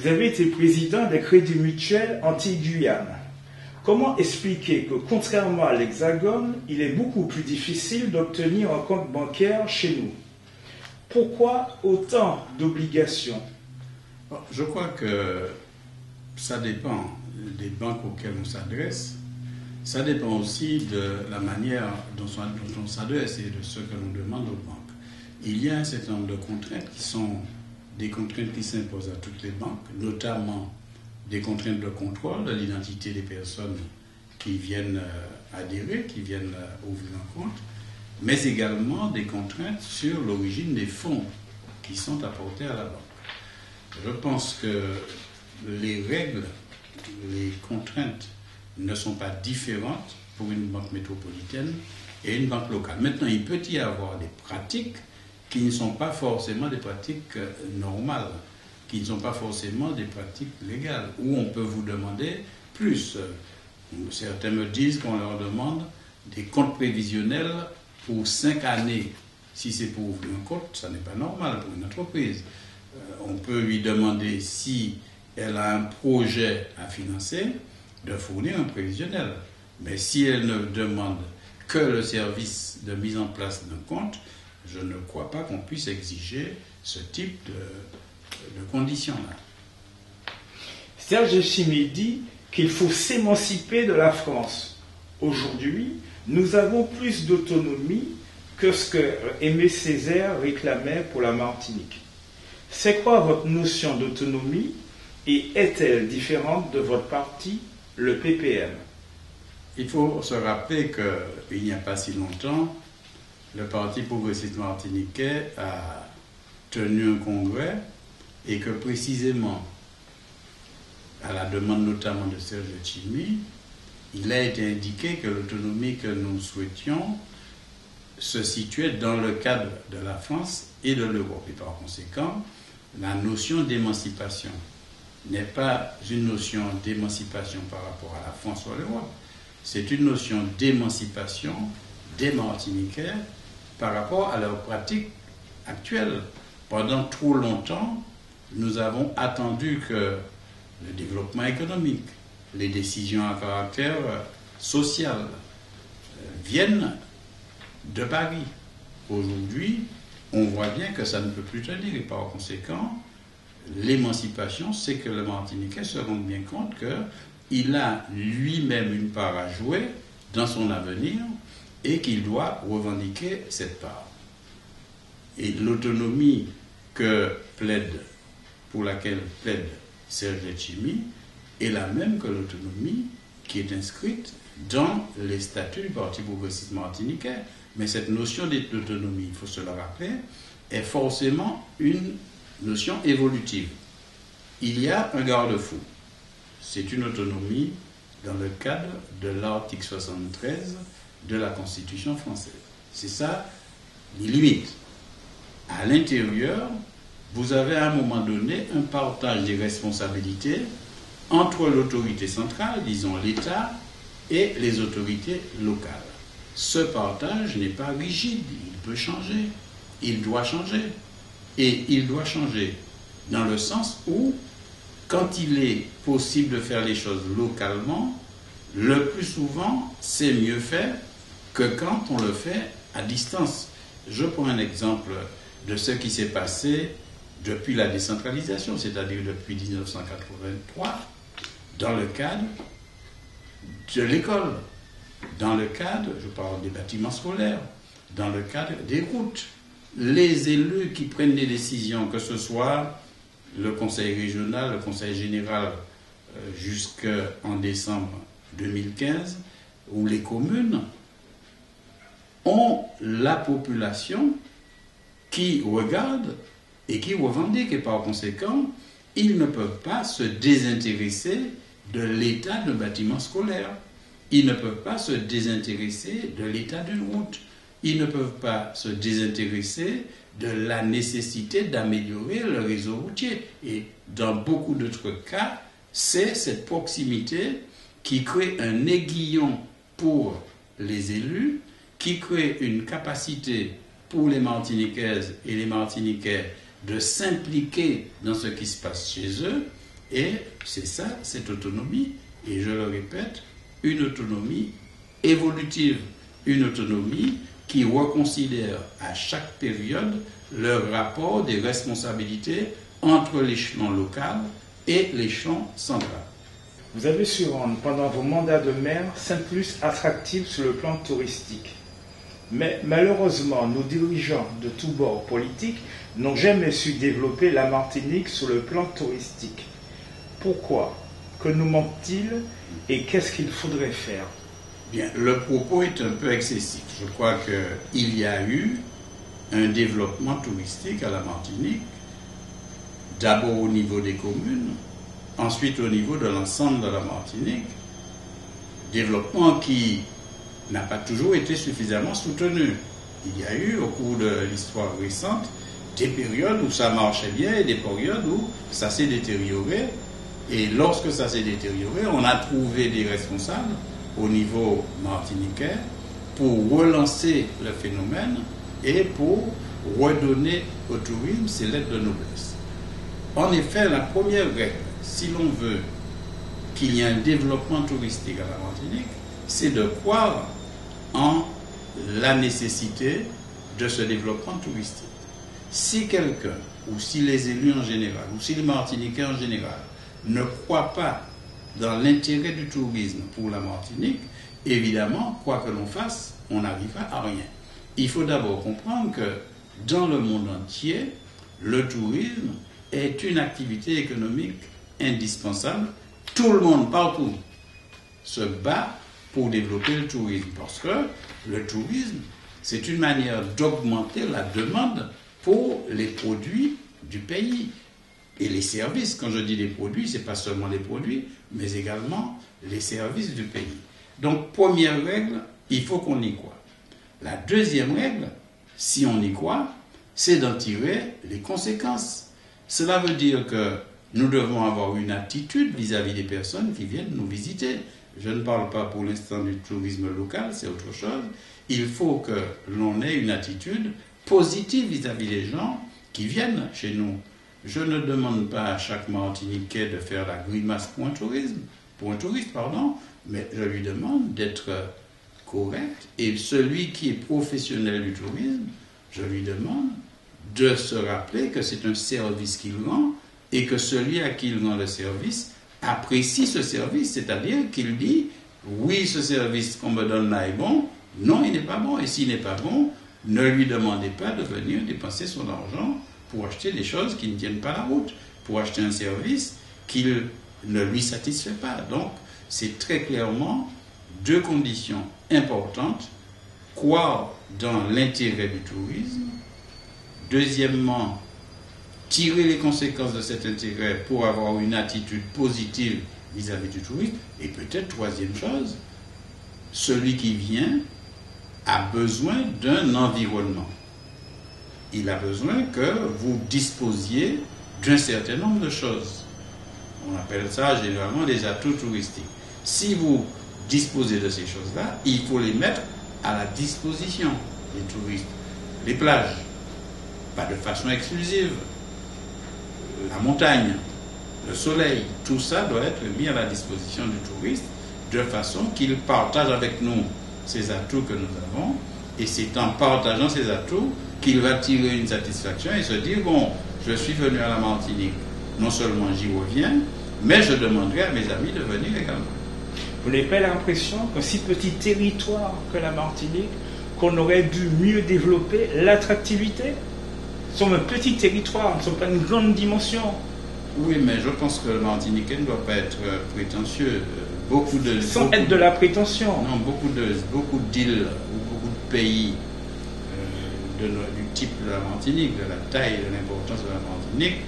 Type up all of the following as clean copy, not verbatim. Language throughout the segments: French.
Vous avez été président des Crédits Mutuels Antilles-Guyane. Comment expliquer que, contrairement à l'Hexagone, il est beaucoup plus difficile d'obtenir un compte bancaire chez nous? Pourquoi autant d'obligations? Je crois que ça dépend des banques auxquelles on s'adresse. Ça dépend aussi de la manière dont on s'adresse et de ce que l'on demande aux banques. Il y a un certain nombre de contraintes qui sont des contraintes qui s'imposent à toutes les banques, notamment des contraintes de contrôle de l'identité des personnes qui viennent adhérer, qui viennent ouvrir un compte, mais également des contraintes sur l'origine des fonds qui sont apportés à la banque. Je pense que les règles, les contraintes ne sont pas différentes pour une banque métropolitaine et une banque locale. Maintenant, il peut y avoir des pratiques qui ne sont pas forcément des pratiques normales, qui ne sont pas forcément des pratiques légales, où on peut vous demander plus. Certains me disent qu'on leur demande des comptes prévisionnels pour 5 années. Si c'est pour ouvrir un compte, ça n'est pas normal pour une entreprise. On peut lui demander, si elle a un projet à financer, de fournir un prévisionnel. Mais si elle ne demande que le service de mise en place d'un compte, je ne crois pas qu'on puisse exiger ce type de conditions-là. Serge Letchimy dit qu'il faut s'émanciper de la France. Aujourd'hui, nous avons plus d'autonomie que ce que Aimé Césaire réclamait pour la Martinique. C'est quoi votre notion d'autonomie et est-elle différente de votre parti, le PPM? Il faut se rappeler qu'il n'y a pas si longtemps, le Parti progressiste martiniquais a tenu un congrès et que précisément, à la demande notamment de Serge Letchimy, il a été indiqué que l'autonomie que nous souhaitions se situait dans le cadre de la France et de l'Europe. Et par conséquent, la notion d'émancipation n'est pas une notion d'émancipation par rapport à la France ou à l'Europe. C'est une notion d'émancipation des Martiniquais par rapport à leurs pratiques actuelles. Pendant trop longtemps, nous avons attendu que le développement économique, les décisions à caractère social viennent de Paris. Aujourd'hui, on voit bien que ça ne peut plus tenir et par conséquent, l'émancipation, c'est que le Martiniquais se rende bien compte qu'il a lui-même une part à jouer dans son avenir et qu'il doit revendiquer cette part. Et l'autonomie pour laquelle plaide Serge Letchimy est la même que l'autonomie qui est inscrite dans les statuts du Parti progressiste martiniquais. Mais cette notion d'autonomie, il faut se le rappeler, est forcément une notion évolutive. Il y a un garde-fou. C'est une autonomie dans le cadre de l'article 73 de la Constitution française. C'est ça, les limites. À l'intérieur, vous avez à un moment donné un partage des responsabilités entre l'autorité centrale, disons l'État, et les autorités locales. Ce partage n'est pas rigide, il peut changer, il doit changer. Et il doit changer dans le sens où, quand il est possible de faire les choses localement, le plus souvent, c'est mieux fait que quand on le fait à distance. Je prends un exemple de ce qui s'est passé depuis la décentralisation, c'est-à-dire depuis 1983, dans le cadre de l'école, dans le cadre, je parle des bâtiments scolaires, dans le cadre des routes. Les élus qui prennent des décisions, que ce soit le conseil régional, le conseil général jusqu'en décembre 2015, ou les communes, ont la population qui regarde et qui revendique. Et par conséquent, ils ne peuvent pas se désintéresser de l'état d'un bâtiment scolaire. Ils ne peuvent pas se désintéresser de l'état d'une route. Ils ne peuvent pas se désintéresser de la nécessité d'améliorer le réseau routier. Et dans beaucoup d'autres cas, c'est cette proximité qui crée un aiguillon pour les élus, qui crée une capacité pour les Martiniquaises et les Martiniquais de s'impliquer dans ce qui se passe chez eux Et c'est ça, cette autonomie, et je le répète, une autonomie évolutive, une autonomie qui reconsidère à chaque période le rapport des responsabilités entre l'échelon local et l'échelon central. Vous avez su rendre pendant vos mandats de maire Sainte-Luce attractive sur le plan touristique. Mais malheureusement, nos dirigeants de tous bords politiques n'ont jamais su développer la Martinique sur le plan touristique. Pourquoi? Que nous manque-t-il et qu'est-ce qu'il faudrait faire? Bien, le propos est un peu excessif. Je crois qu'il y a eu un développement touristique à la Martinique, d'abord au niveau des communes, ensuite au niveau de l'ensemble de la Martinique, développement qui n'a pas toujours été suffisamment soutenu. Il y a eu, au cours de l'histoire récente, des périodes où ça marchait bien et des périodes où ça s'est détérioré. Et lorsque ça s'est détérioré, on a trouvé des responsables au niveau martiniquais pour relancer le phénomène et pour redonner au tourisme ses lettres de noblesse. En effet, la première règle, si l'on veut qu'il y ait un développement touristique à la Martinique, c'est de croire en la nécessité de ce développement touristique. Si quelqu'un, ou si les élus en général, ou si les Martiniquais en général, ne croient pas dans l'intérêt du tourisme pour la Martinique, évidemment, quoi que l'on fasse, on n'arrivera à rien. Il faut d'abord comprendre que dans le monde entier, le tourisme est une activité économique indispensable. Tout le monde, partout, se bat pour développer le tourisme. Parce que le tourisme, c'est une manière d'augmenter la demande pour les produits du pays. Et les services, quand je dis les produits, ce n'est pas seulement les produits, mais également les services du pays. Donc, première règle, il faut qu'on y croit. La deuxième règle, si on y croit, c'est d'en tirer les conséquences. Cela veut dire que nous devons avoir une attitude vis-à-vis des personnes qui viennent nous visiter. Je ne parle pas pour l'instant du tourisme local, c'est autre chose. Il faut que l'on ait une attitude positive vis-à-vis des gens qui viennent chez nous. Je ne demande pas à chaque Martiniquais de faire la grimace pour un touriste, mais je lui demande d'être correct. Et celui qui est professionnel du tourisme, je lui demande de se rappeler que c'est un service qu'il rend et que celui à qui il rend le service apprécie ce service, c'est-à-dire qu'il dit oui, ce service qu'on me donne là est bon, non, il n'est pas bon, et s'il n'est pas bon, ne lui demandez pas de venir dépenser son argent pour acheter des choses qui ne tiennent pas la route, pour acheter un service qui ne lui satisfait pas. Donc, c'est très clairement deux conditions importantes: croire dans l'intérêt du tourisme, deuxièmement, tirer les conséquences de cet intérêt pour avoir une attitude positive vis-à-vis du tourisme, et peut-être troisième chose, celui qui vient a besoin d'un environnement. Il a besoin que vous disposiez d'un certain nombre de choses. On appelle ça généralement des atouts touristiques. Si vous disposez de ces choses-là, il faut les mettre à la disposition des touristes. Les plages, pas de façon exclusive. La montagne, le soleil, tout ça doit être mis à la disposition du touriste de façon qu'il partage avec nous ces atouts que nous avons, et c'est en partageant ces atouts qu'il va tirer une satisfaction et se dire, bon, je suis venu à la Martinique, non seulement j'y reviens, mais je demanderai à mes amis de venir également. Vous n'avez pas l'impression qu'un si petit territoire que la Martinique, qu'on aurait dû mieux développer l'attractivité? Nous sommes un petit territoire, nous ne sommes pas une grande dimension. Oui, mais je pense que le Martiniquais ne doit pas être prétentieux. Sans être de la prétention. Non, beaucoup d'îles ou beaucoup de pays du type de la Martinique, de la taille et de l'importance de la Martinique,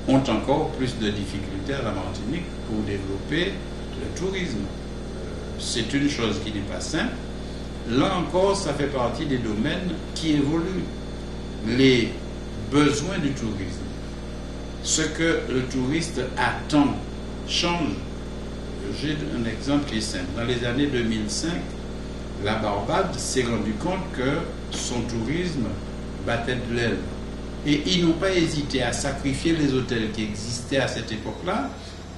ont encore plus de difficultés à la Martinique pour développer le tourisme. C'est une chose qui n'est pas simple. Là encore, ça fait partie des domaines qui évoluent. Les besoins du tourisme, ce que le touriste attend, change. J'ai un exemple qui est simple. Dans les années 2005, la Barbade s'est rendu compte que son tourisme battait de l'aile. Et ils n'ont pas hésité à sacrifier les hôtels qui existaient à cette époque-là,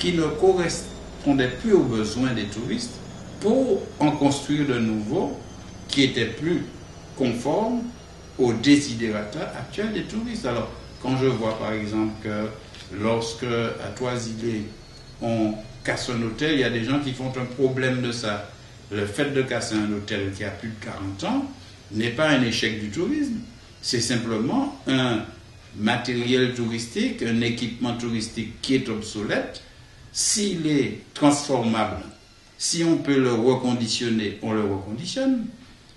qui ne correspondaient plus aux besoins des touristes pour en construire de nouveaux qui étaient plus conformes aux desiderata actuels des touristes. Alors, quand je vois par exemple que lorsque à Toisilé, on casse un hôtel, il y a des gens qui font un problème de ça. Le fait de casser un hôtel qui a plus de 40 ans n'est pas un échec du tourisme, c'est simplement un matériel touristique, un équipement touristique qui est obsolète. S'il est transformable, si on peut le reconditionner, on le reconditionne.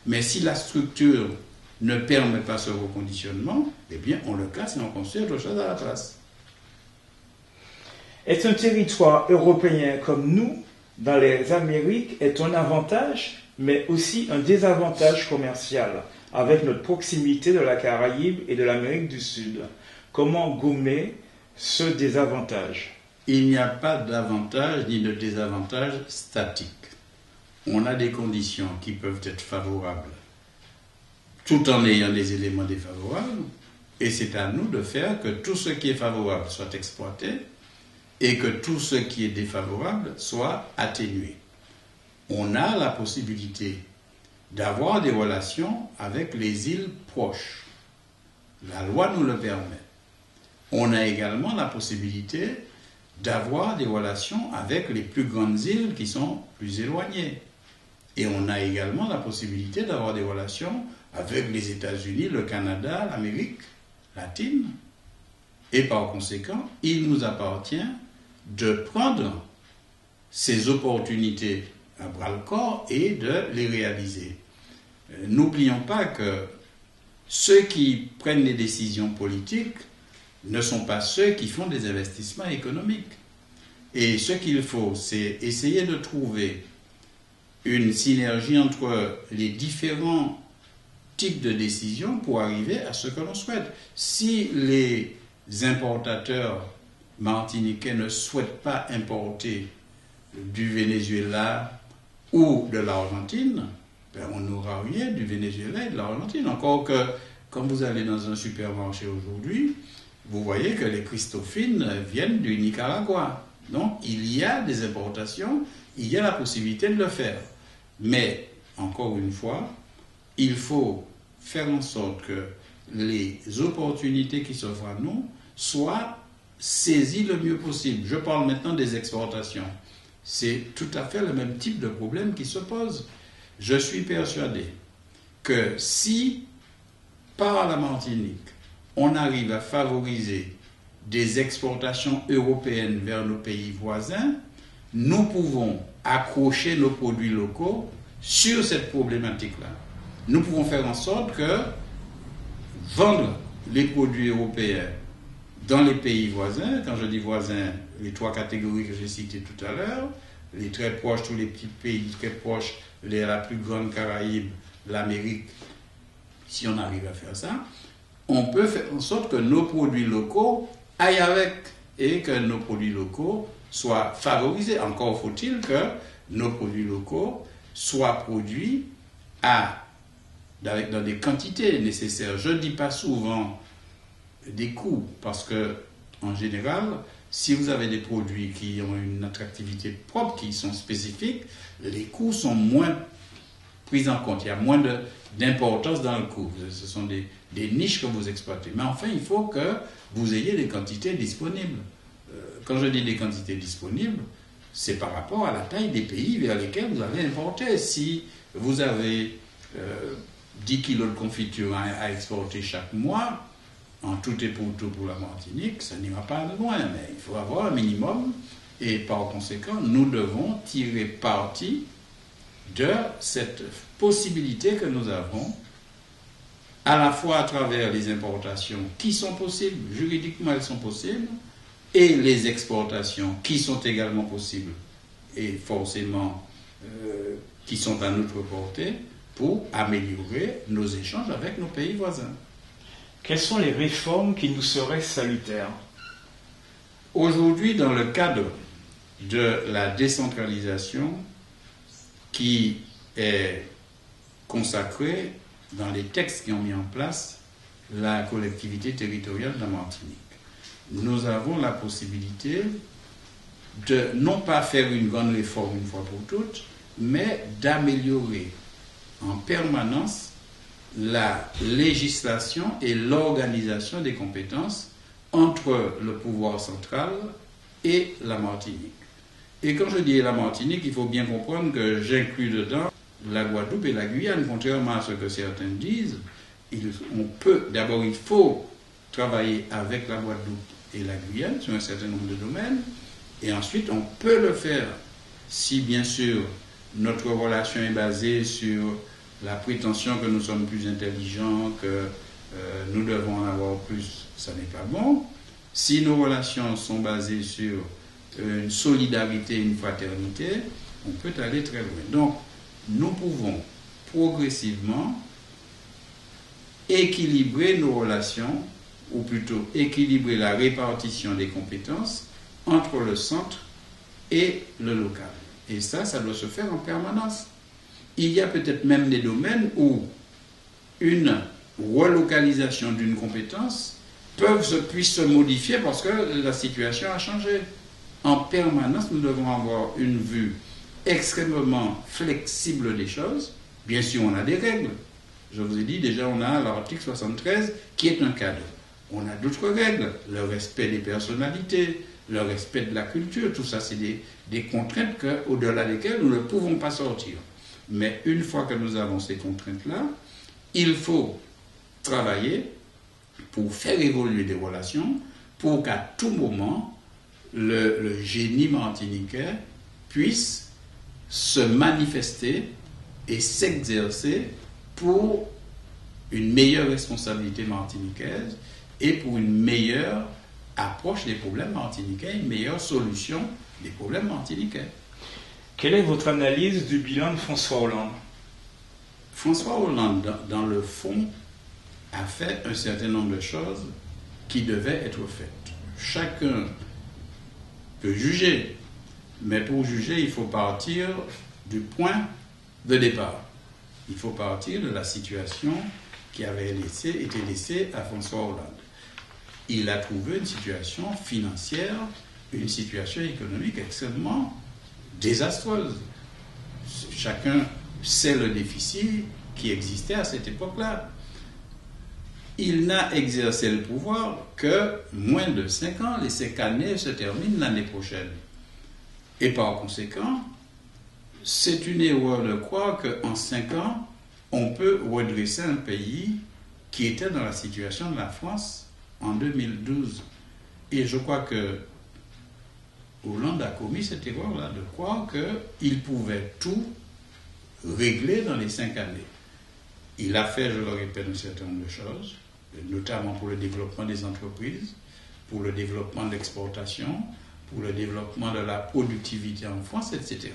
Mais si la structure ne permet pas ce reconditionnement, eh bien on le casse et on construit autre chose à la place. Est un territoire européen comme nous, dans les Amériques, est un avantage, mais aussi un désavantage commercial, avec notre proximité de la Caraïbe et de l'Amérique du Sud. Comment gommer ce désavantage? Il n'y a pas d'avantage ni de désavantage statique. On a des conditions qui peuvent être favorables, tout en ayant des éléments défavorables, et c'est à nous de faire que tout ce qui est favorable soit exploité, et que tout ce qui est défavorable soit atténué. On a la possibilité d'avoir des relations avec les îles proches. La loi nous le permet. On a également la possibilité d'avoir des relations avec les plus grandes îles qui sont plus éloignées. Et on a également la possibilité d'avoir des relations avec les États-Unis, le Canada, l'Amérique latine. Et par conséquent, il nous appartient de prendre ces opportunités à bras-le-corps et de les réaliser. N'oublions pas que ceux qui prennent les décisions politiques ne sont pas ceux qui font des investissements économiques. Et ce qu'il faut, c'est essayer de trouver une synergie entre les différents types de décisions pour arriver à ce que l'on souhaite. Si les importateurs martiniquais ne souhaitent pas importer du Venezuela ou de l'Argentine, ben on n'aura rien du Venezuela et de l'Argentine. Encore que, quand vous allez dans un supermarché aujourd'hui, vous voyez que les Christophines viennent du Nicaragua. Donc, il y a des importations, il y a la possibilité de le faire. Mais, encore une fois, il faut faire en sorte que les opportunités qui s'offrent à nous soient saisies le mieux possible. Je parle maintenant des exportations. C'est tout à fait le même type de problème qui se pose. Je suis persuadé que si, par la Martinique, on arrive à favoriser des exportations européennes vers nos pays voisins, nous pouvons accrocher nos produits locaux sur cette problématique-là. Nous pouvons faire en sorte que vendre les produits européens dans les pays voisins, quand je dis voisins, les trois catégories que j'ai citées tout à l'heure, les très proches, tous les petits pays très proches, la plus grande Caraïbe, l'Amérique, si on arrive à faire ça, on peut faire en sorte que nos produits locaux aillent avec et que nos produits locaux soient favorisés. Encore faut-il que nos produits locaux soient produits dans des quantités nécessaires. Je ne dis pas souvent des coûts, parce que en général, si vous avez des produits qui ont une attractivité propre, qui sont spécifiques, les coûts sont moins pris en compte. Il y a moins d'importance dans le coût. Ce sont des niches que vous exploitez. Mais enfin, il faut que vous ayez des quantités disponibles. Quand je dis des quantités disponibles, c'est par rapport à la taille des pays vers lesquels vous allez importer. Si vous avez 10 kilos de confiture à exporter chaque mois, en tout et pour tout pour la Martinique, ça n'ira pas loin, mais il faut avoir un minimum, et par conséquent, nous devons tirer parti de cette possibilité que nous avons, à la fois à travers les importations qui sont possibles, juridiquement elles sont possibles, et les exportations qui sont également possibles, et forcément qui sont à notre portée, pour améliorer nos échanges avec nos pays voisins. Quelles sont les réformes qui nous seraient salutaires? Aujourd'hui, dans le cadre de la décentralisation qui est consacrée dans les textes qui ont mis en place la collectivité territoriale de la Martinique, nous avons la possibilité de non pas faire une grande réforme une fois pour toutes, mais d'améliorer en permanence la législation et l'organisation des compétences entre le pouvoir central et la Martinique. Et quand je dis la Martinique, il faut bien comprendre que j'inclus dedans la Guadeloupe et la Guyane, contrairement à ce que certains disent. D'abord, il faut travailler avec la Guadeloupe et la Guyane sur un certain nombre de domaines, et ensuite on peut le faire si bien sûr notre relation est basée sur la prétention que nous sommes plus intelligents, que nous devons en avoir plus, ça n'est pas bon. Si nos relations sont basées sur une solidarité, une fraternité, on peut aller très loin. Donc, nous pouvons progressivement équilibrer nos relations, ou plutôt équilibrer la répartition des compétences entre le centre et le local. Et ça doit se faire en permanence. Il y a peut-être même des domaines où une relocalisation d'une compétence puisse se modifier parce que la situation a changé. En permanence, nous devons avoir une vue extrêmement flexible des choses. Bien sûr, on a des règles. Je vous ai dit, déjà, on a l'article 73 qui est un cadre. On a d'autres règles, le respect des personnalités, le respect de la culture, tout ça, c'est des contraintes au-delà desquelles nous ne pouvons pas sortir. Mais une fois que nous avons ces contraintes-là, il faut travailler pour faire évoluer des relations, pour qu'à tout moment, le génie martiniquais puisse se manifester et s'exercer pour une meilleure responsabilité martiniquaise et pour une meilleure approche des problèmes martiniquais, une meilleure solution des problèmes martiniquais. Quelle est votre analyse du bilan de François Hollande? François Hollande, dans le fond, a fait un certain nombre de choses qui devaient être faites. Chacun peut juger, mais pour juger, il faut partir du point de départ. Il faut partir de la situation qui avait été laissée à François Hollande. Il a trouvé une situation financière, une situation économique extrêmement désastreuse. Chacun sait le déficit qui existait à cette époque-là. Il n'a exercé le pouvoir que moins de 5 ans. Les 5 années se terminent l'année prochaine. Et par conséquent, c'est une erreur de croire qu'en 5 ans, on peut redresser un pays qui était dans la situation de la France en 2012. Et je crois que Hollande a commis cette erreur-là de croire qu'il pouvait tout régler dans les 5 années. Il a fait, je le répète, un certain nombre de choses, notamment pour le développement des entreprises, pour le développement de l'exportation, pour le développement de la productivité en France, etc.